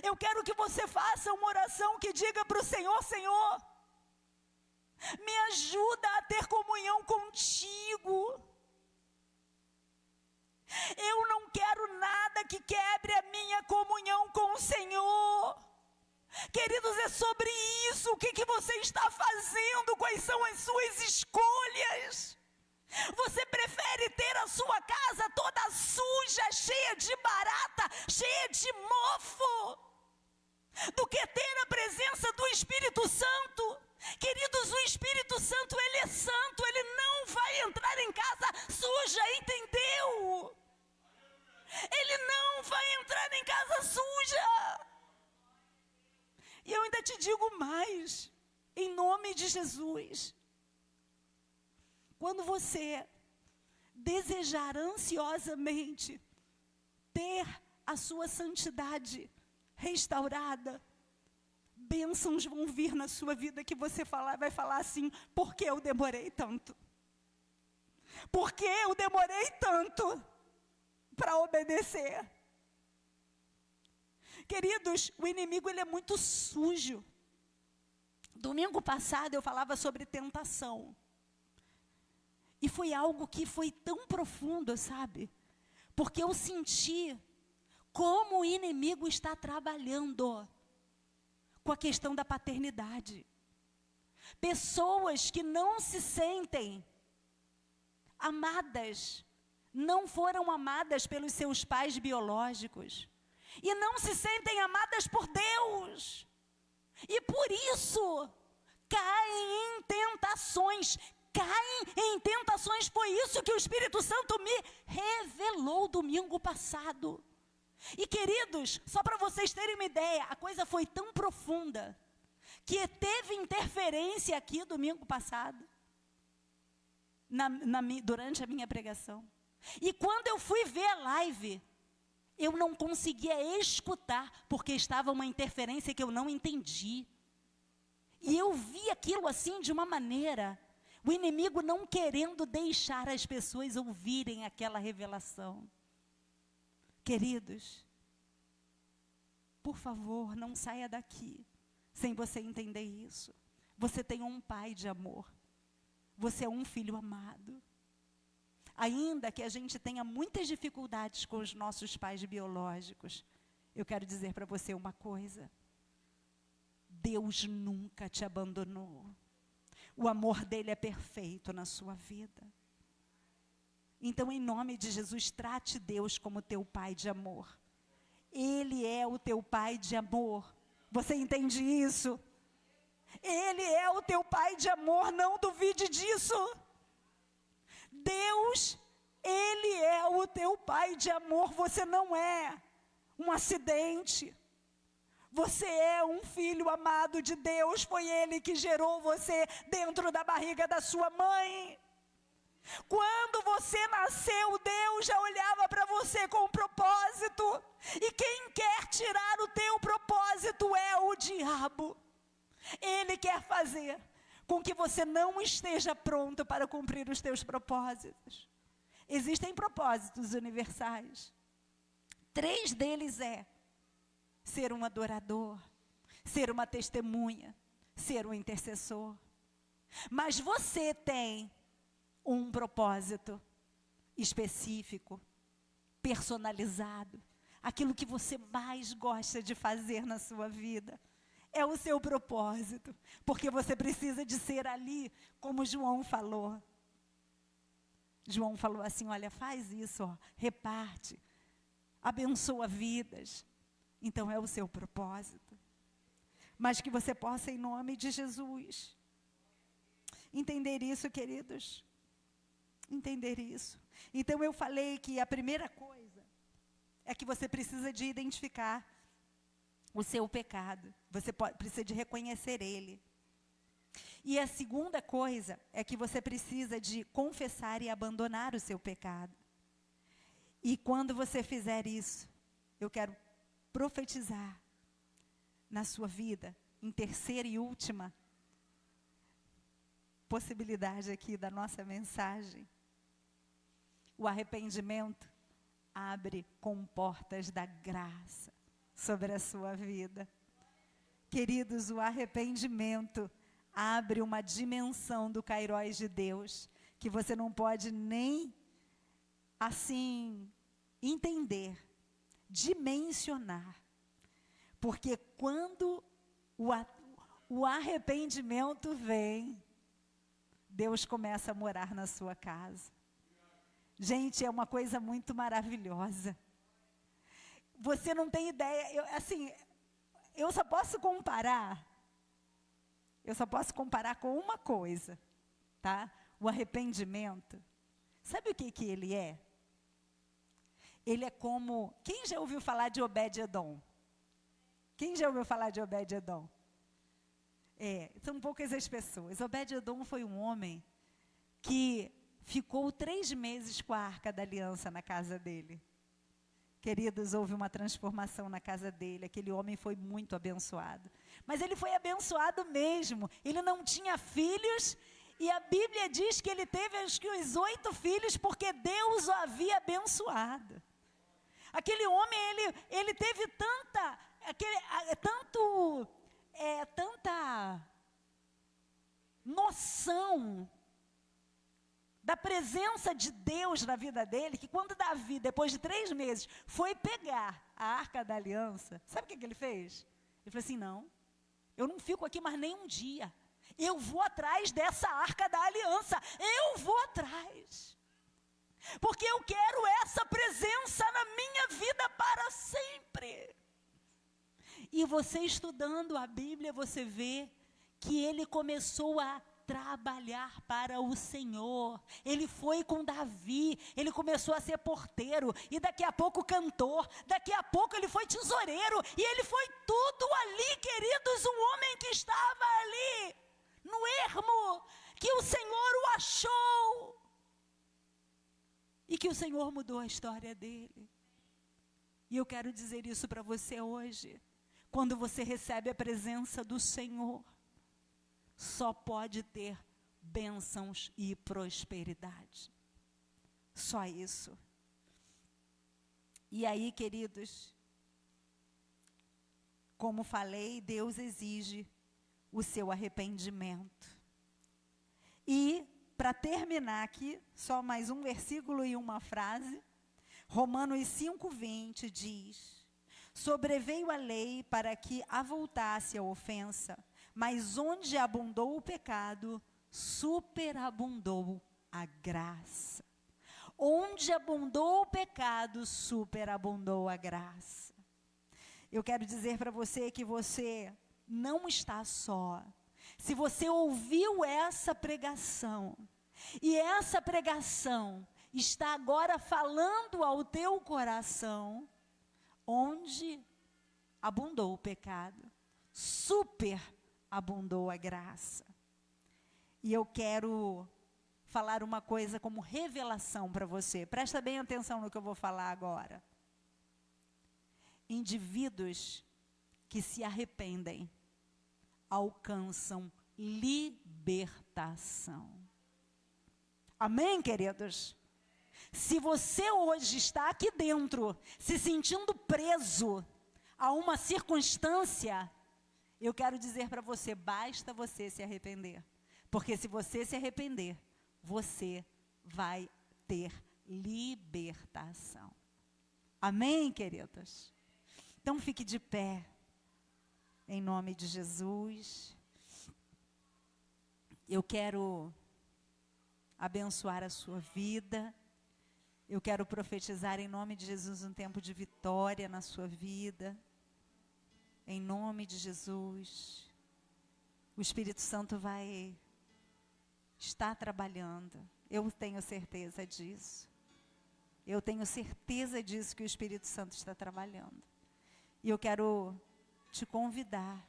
Eu quero que você faça uma oração que diga para o Senhor: Senhor, me ajuda a ter comunhão contigo. Eu não quero nada que quebre a minha comunhão com o Senhor. Queridos, é sobre isso. O que você está fazendo? Quais são as suas escolhas? Você prefere ter a sua casa toda suja, cheia de barata, cheia de mofo, do que ter a presença do Espírito Santo? Queridos, o Espírito Santo, ele é santo, ele não vai entrar em casa suja, entendeu? Ele não vai entrar em casa suja. E eu ainda te digo mais, em nome de Jesus, quando você desejar ansiosamente ter a sua santidade restaurada, bênçãos vão vir na sua vida que você vai falar assim: por que eu demorei tanto? Por que eu demorei tanto para obedecer? Queridos, o inimigo, ele é muito sujo. Domingo passado eu falava sobre tentação. E foi algo que foi tão profundo, sabe? Porque eu senti como o inimigo está trabalhando com a questão da paternidade. Pessoas que não se sentem amadas, não foram amadas pelos seus pais biológicos. E não se sentem amadas por Deus. E por isso, caem em tentações. Foi isso que o Espírito Santo me revelou domingo passado. E queridos, só para vocês terem uma ideia, a coisa foi tão profunda, que teve interferência aqui domingo passado, durante a minha pregação. E quando eu fui ver a live, eu não conseguia escutar, porque estava uma interferência que eu não entendi. E eu vi aquilo assim de uma maneira, o inimigo não querendo deixar as pessoas ouvirem aquela revelação. Queridos, por favor, não saia daqui sem você entender isso. Você tem um pai de amor. Você é um filho amado. Ainda que a gente tenha muitas dificuldades com os nossos pais biológicos, eu quero dizer para você uma coisa: Deus nunca te abandonou. O amor dele é perfeito na sua vida. Então, em nome de Jesus, trate Deus como teu Pai de amor. Ele é o teu Pai de amor. Você entende isso? Ele é o teu Pai de amor, não duvide disso. Deus, Ele é o teu Pai de amor, você não é um acidente. Você é um filho amado de Deus, foi Ele que gerou você dentro da barriga da sua mãe. Quando você nasceu, Deus já olhava para você com um propósito. E quem quer tirar o teu propósito é o diabo. Ele quer fazer com que você não esteja pronto para cumprir os teus propósitos. Existem propósitos universais. 3 deles é ser um adorador, ser uma testemunha, ser um intercessor. Mas você tem um propósito específico, personalizado, aquilo que você mais gosta de fazer na sua vida. É o seu propósito, porque você precisa de ser ali, como João falou. João falou assim, olha, faz isso, ó, reparte, abençoa vidas. Então é o seu propósito. Mas que você possa, em nome de Jesus, entender isso, queridos. Entender isso. Então eu falei que a primeira coisa é que você precisa de identificar o seu pecado. Você precisa de reconhecer ele. E a segunda coisa é que você precisa de confessar e abandonar o seu pecado. E quando você fizer isso, eu quero profetizar na sua vida, em terceira e última possibilidade aqui da nossa mensagem. O arrependimento abre comportas da graça sobre a sua vida. Queridos, o arrependimento abre uma dimensão do Kairos de Deus que você não pode nem assim entender, dimensionar. Porque quando o arrependimento vem, Deus começa a morar na sua casa. Gente, é uma coisa muito maravilhosa. Você não tem ideia, eu só posso comparar com uma coisa, tá? O arrependimento. Sabe o que ele é? Ele é como, quem já ouviu falar de Obed-Edom? Quem já ouviu falar de Obed-Edom? São poucas as pessoas. Obed-Edom foi um homem que ficou 3 meses com a Arca da Aliança na casa dele. Queridos, houve uma transformação na casa dele. Aquele homem foi muito abençoado. Mas ele foi abençoado mesmo. Ele não tinha filhos. E a Bíblia diz que ele teve acho que uns 8 filhos, porque Deus o havia abençoado. Aquele homem, ele teve tanta noção da presença de Deus na vida dele, que quando Davi, depois de 3 meses, foi pegar a Arca da Aliança, sabe o que ele fez? Ele falou assim, não, eu não fico aqui mais nem um dia, eu vou atrás dessa Arca da Aliança, eu vou atrás, porque eu quero essa presença na minha vida para sempre. E você estudando a Bíblia, você vê que ele começou a trabalhar para o Senhor. Ele foi com Davi, ele começou a ser porteiro, e daqui a pouco cantor, daqui a pouco ele foi tesoureiro, e ele foi tudo ali, queridos, um homem que estava ali, no ermo, que o Senhor o achou, e que o Senhor mudou a história dele. E eu quero dizer isso para você hoje. Quando você recebe a presença do Senhor, só pode ter bênçãos e prosperidade. Só isso. E aí, queridos, como falei, Deus exige o seu arrependimento. E, para terminar aqui, só mais um versículo e uma frase. Romanos 5:20 diz: sobreveio a lei para que avultasse a ofensa, mas onde abundou o pecado, superabundou a graça. Onde abundou o pecado, superabundou a graça. Eu quero dizer para você que você não está só. Se você ouviu essa pregação, e essa pregação está agora falando ao teu coração, onde abundou o pecado, superabundou a graça. E eu quero falar uma coisa como revelação para você. Presta bem atenção no que eu vou falar agora. Indivíduos que se arrependem alcançam libertação. Amém, queridos? Se você hoje está aqui dentro, se sentindo preso a uma circunstância, eu quero dizer para você, basta você se arrepender. Porque se você se arrepender, você vai ter libertação. Amém, queridos? Então fique de pé, em nome de Jesus. Eu quero abençoar a sua vida. Eu quero profetizar em nome de Jesus um tempo de vitória na sua vida. Em nome de Jesus. O Espírito Santo vai estar trabalhando. Eu tenho certeza disso. Eu tenho certeza disso, que o Espírito Santo está trabalhando. E eu quero te convidar.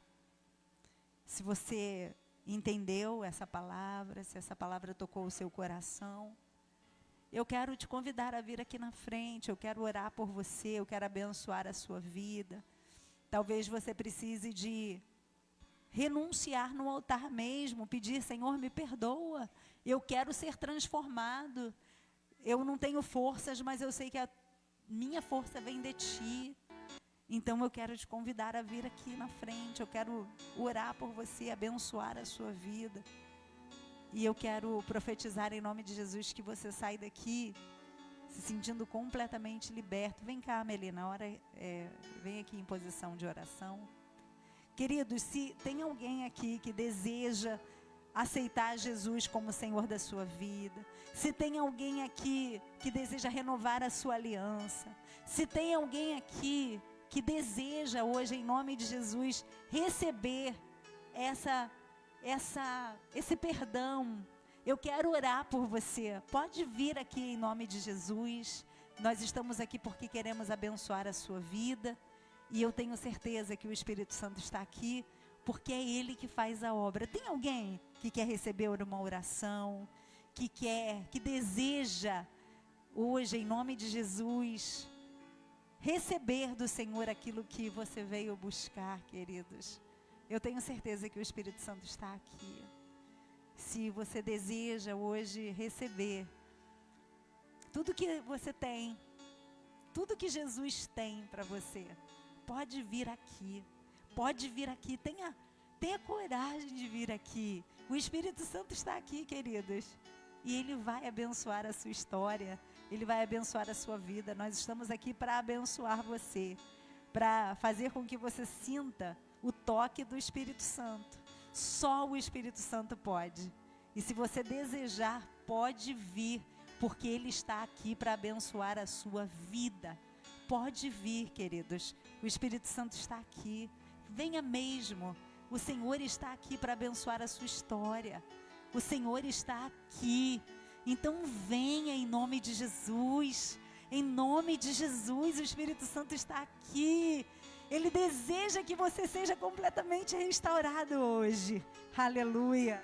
Se você entendeu essa palavra, se essa palavra tocou o seu coração, eu quero te convidar a vir aqui na frente. Eu quero orar por você, eu quero abençoar a sua vida. Talvez você precise de renunciar no altar mesmo, pedir: Senhor, me perdoa, eu quero ser transformado. Eu não tenho forças, mas eu sei que a minha força vem de Ti. Então eu quero te convidar a vir aqui na frente. Eu quero orar por você, abençoar a sua vida. E eu quero profetizar em nome de Jesus que você sai daqui se sentindo completamente liberto. Vem cá, Melina, vem aqui em posição de oração. Queridos, se tem alguém aqui que deseja aceitar Jesus como Senhor da sua vida, se tem alguém aqui que deseja renovar a sua aliança, se tem alguém aqui que deseja hoje, em nome de Jesus, receber esse perdão, eu quero orar por você. Pode vir aqui em nome de Jesus. Nós estamos aqui porque queremos abençoar a sua vida. E eu tenho certeza que o Espírito Santo está aqui, porque é Ele que faz a obra. Tem alguém que quer receber uma oração, que deseja hoje, em nome de Jesus, receber do Senhor aquilo que você veio buscar, queridos? Eu tenho certeza que o Espírito Santo está aqui. Se você deseja hoje receber tudo que você tem, tudo que Jesus tem para você, pode vir aqui, tenha coragem de vir aqui. O Espírito Santo está aqui, queridos, e Ele vai abençoar a sua história, Ele vai abençoar a sua vida. Nós estamos aqui para abençoar você, para fazer com que você sinta o toque do Espírito Santo. Só o Espírito Santo pode. E se você desejar, pode vir, porque Ele está aqui para abençoar a sua vida. Pode vir, queridos. O Espírito Santo está aqui. Venha mesmo. O Senhor está aqui para abençoar a sua história. O Senhor está aqui. Então venha em nome de Jesus. Em nome de Jesus, o Espírito Santo está aqui. Ele deseja que você seja completamente restaurado hoje. Aleluia.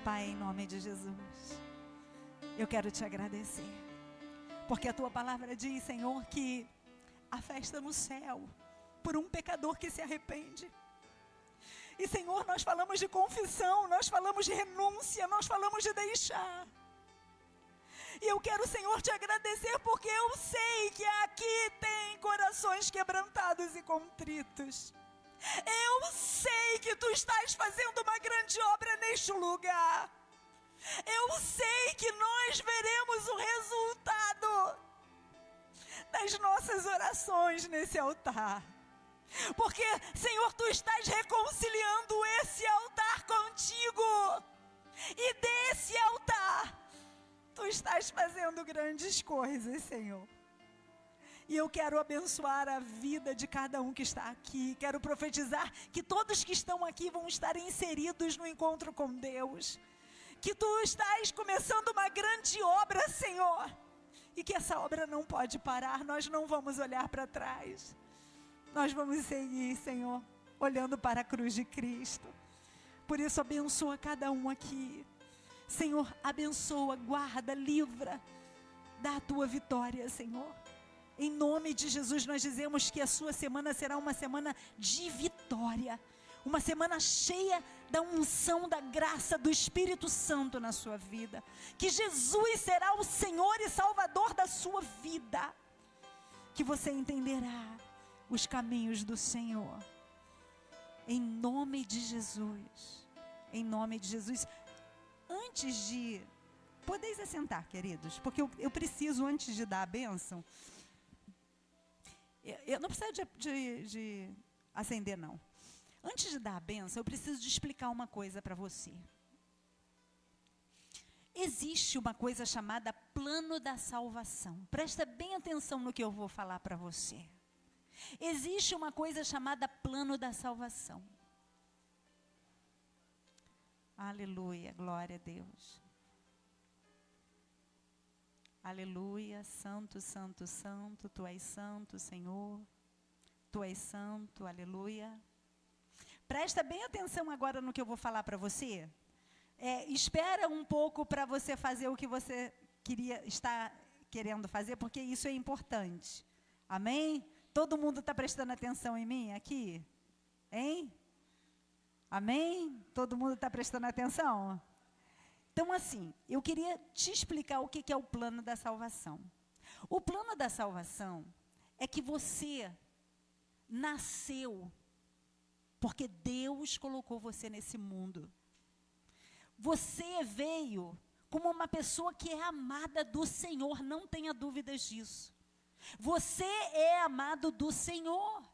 Pai, em nome de Jesus, eu quero te agradecer, porque a tua palavra diz, Senhor, que há festa no céu por um pecador que se arrepende. E, Senhor, nós falamos de confissão, nós falamos de renúncia, nós falamos de deixar. E eu quero, Senhor, te agradecer, porque eu sei que aqui tem corações quebrantados e contritos. Eu sei que tu estás fazendo uma grande obra neste lugar. Eu sei que nós veremos o resultado das nossas orações nesse altar. Porque, Senhor, tu estás reconciliando esse altar contigo. E desse altar, tu estás fazendo grandes coisas, Senhor. E eu quero abençoar a vida de cada um que está aqui. Quero profetizar que todos que estão aqui vão estar inseridos no encontro com Deus. Que tu estás começando uma grande obra, Senhor. E que essa obra não pode parar. Nós não vamos olhar para trás. Nós vamos seguir, Senhor, olhando para a cruz de Cristo. Por isso, abençoa cada um aqui. Senhor, abençoa, guarda, livra. Dá a tua vitória, Senhor. Em nome de Jesus, nós dizemos que a sua semana será uma semana de vitória. Uma semana cheia da unção, da graça, do Espírito Santo na sua vida. Que Jesus será o Senhor e Salvador da sua vida. Que você entenderá os caminhos do Senhor. Em nome de Jesus. Em nome de Jesus. Antes de... Podeis assentar, queridos, porque eu preciso, antes de dar a bênção... Eu não preciso de acender, não. Antes de dar a bênção, eu preciso de explicar uma coisa para você. Existe uma coisa chamada plano da salvação. Presta bem atenção no que eu vou falar para você. Existe uma coisa chamada plano da salvação. Aleluia, glória a Deus. Aleluia, santo, santo, santo, tu és santo, Senhor. Tu és santo, aleluia. Presta bem atenção agora no que eu vou falar para você. Espera um pouco para você fazer o que você está querendo fazer, porque isso é importante. Amém? Todo mundo está prestando atenção em mim aqui? Hein? Amém? Todo mundo está prestando atenção? Então, assim, eu queria te explicar o que é o plano da salvação. O plano da salvação é que você nasceu porque Deus colocou você nesse mundo. Você veio como uma pessoa que é amada do Senhor, não tenha dúvidas disso. Você é amado do Senhor.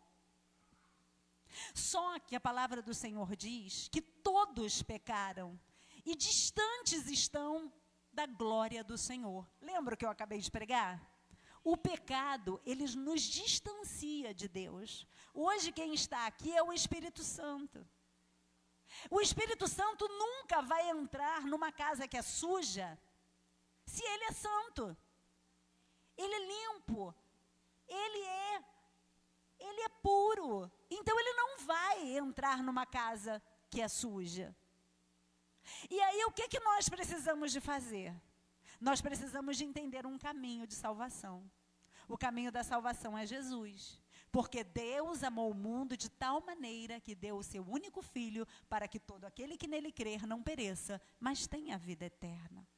Só que a palavra do Senhor diz que todos pecaram e distantes estão da glória do Senhor. Lembra o que eu acabei de pregar? O pecado, ele nos distancia de Deus. Hoje quem está aqui é o Espírito Santo. O Espírito Santo nunca vai entrar numa casa que é suja, se ele é santo. Ele é limpo. Ele é puro. Então ele não vai entrar numa casa que é suja. E aí, o que nós precisamos de fazer? Nós precisamos de entender um caminho de salvação. O caminho da salvação é Jesus. Porque Deus amou o mundo de tal maneira que deu o seu único Filho para que todo aquele que nele crer não pereça, mas tenha a vida eterna.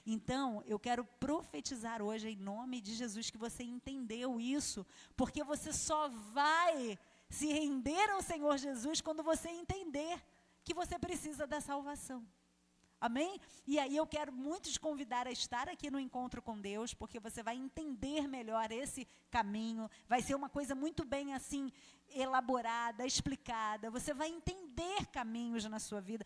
Então, eu quero profetizar hoje em nome de Jesus que você entendeu isso, porque você só vai se render ao Senhor Jesus quando você entender que você precisa da salvação. Amém? E aí eu quero muito te convidar a estar aqui no Encontro com Deus, porque você vai entender melhor esse caminho, vai ser uma coisa muito bem assim, elaborada, explicada, você vai entender caminhos na sua vida.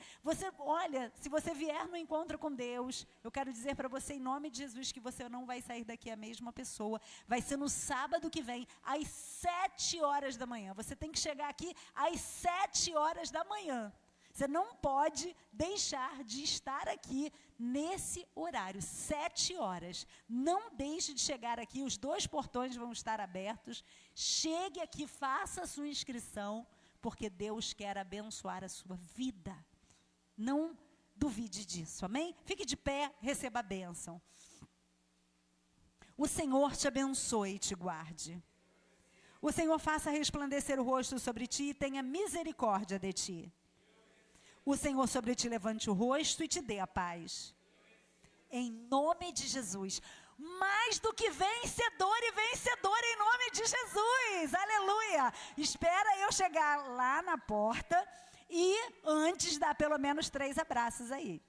Olha, se você vier no Encontro com Deus, eu quero dizer para você em nome de Jesus que você não vai sair daqui a mesma pessoa. Vai ser no sábado que vem, às 7 horas da manhã. Você tem que chegar aqui às 7 horas da manhã. Você não pode deixar de estar aqui nesse horário, 7 horas. Não deixe de chegar aqui, os 2 portões vão estar abertos. Chegue aqui, faça a sua inscrição, porque Deus quer abençoar a sua vida. duvide disso, amém? Fique de pé, receba a bênção. O Senhor te abençoe e te guarde. O Senhor faça resplandecer o rosto sobre ti e tenha misericórdia de ti. O Senhor sobre ti levante o rosto e te dê a paz. Em nome de Jesus. Mais do que vencedor e vencedora em nome de Jesus. Aleluia. Espera eu chegar lá na porta e antes dá pelo menos 3 abraços aí.